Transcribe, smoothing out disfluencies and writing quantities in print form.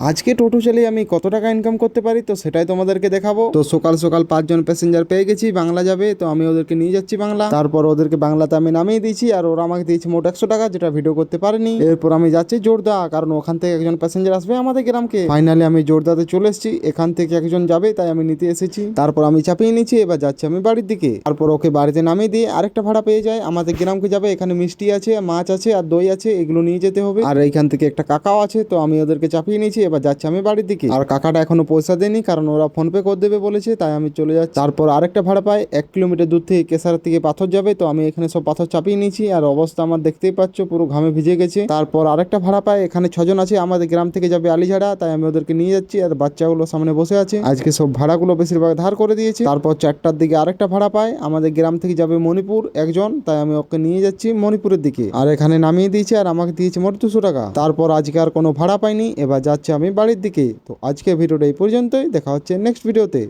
আজকে টোটো চালিয়ে আমি কত টাকা ইনকাম করতে পারি তো সেটাই তোমাদেরকে দেখাবো। তো সকাল সকাল 5জন প্যাসেঞ্জার পেয়ে গেছি, বাংলা যাবে, তো আমি ওদেরকে নিয়ে যাচ্ছি বাংলা। তারপর ওদেরকে বাংলাতে আমি নামিয়ে দিয়েছি আর ওরা আমাকে দিয়েছে মোট 100 টাকা, যেটা ভিডিও করতে পারেনি। এরপর আমি যাচ্ছি জোরদা, কারণ ওখান থেকে একজন প্যাসেঞ্জার আসবে আমাদের গ্রামকে। ফাইনালি আমি জোরদাতে চলে এসেছি, এখান থেকে একজন যাবে তাই আমি নিতে এসেছি। তারপর আমি চাপিয়ে নিচ্ছি, এবার যাচ্ছি আমি বাড়ির দিকে। তারপর ওকে বাড়িতে নামিয়ে দিয়ে আরেকটা ভাড়া পেয়ে যায়, আমাদের গ্রামকে যাবে। এখানে মিষ্টি আছে, মাছ আছে আর দই আছে, এগুলো নিয়ে যেতে হবে। আর এইখান থেকে একটা কাকাও আছে, তো আমি ওদেরকে চাপিয়ে নিয়েছি, এবার যাচ্ছি আমি বাড়ির দিকে। আর কাকাটা এখনো পয়সা দেয়নি, কারণ ওরা ফোন পে করে দেবে বলেছে, তাই আমি চলে যাচ্ছি। তারপর আরেকটা ভাড়া পাই, 1 কিলোমিটার দূর থেকে কেশারের থেকে পাথর যাবে, তো আমি এখানে সব পাথর চাপিয়ে নিয়েছি। আর অবস্থা আমার দেখতেই পাচ্ছ, পুরো ঘামে ভিজে গেছে। তারপর আরেকটা ভাড়া পাই, এখানে 6জন আছে, আমাদের গ্রাম থেকে যাবে আলিঝাড়া, তাই আমি ওদেরকে নিয়ে যাচ্ছি। আর বাচ্চাগুলো সামনে বসে আছে, আজকে সব ভাড়াগুলো বেশিরভাগ ধার করে দিয়েছে। তারপর 4টার দিকে আরেকটা ভাড়া পাই, আমাদের গ্রাম থেকে যাবে মণিপুর একজন, তাই আমি ওকে নিয়ে যাচ্ছি মণিপুরের দিকে। আর এখানে নামিয়ে দিয়েছে আর আমাকে দিয়েছে মোট 200 টাকা। তারপর আজকে আর কোনো ভাড়া পাইনি, এবার যাচ্ছে আমি বাড়ির দিকে। তো আজকে ভিডিওটা এই পর্যন্তই, দেখা হচ্ছে নেক্সট ভিডিওতে।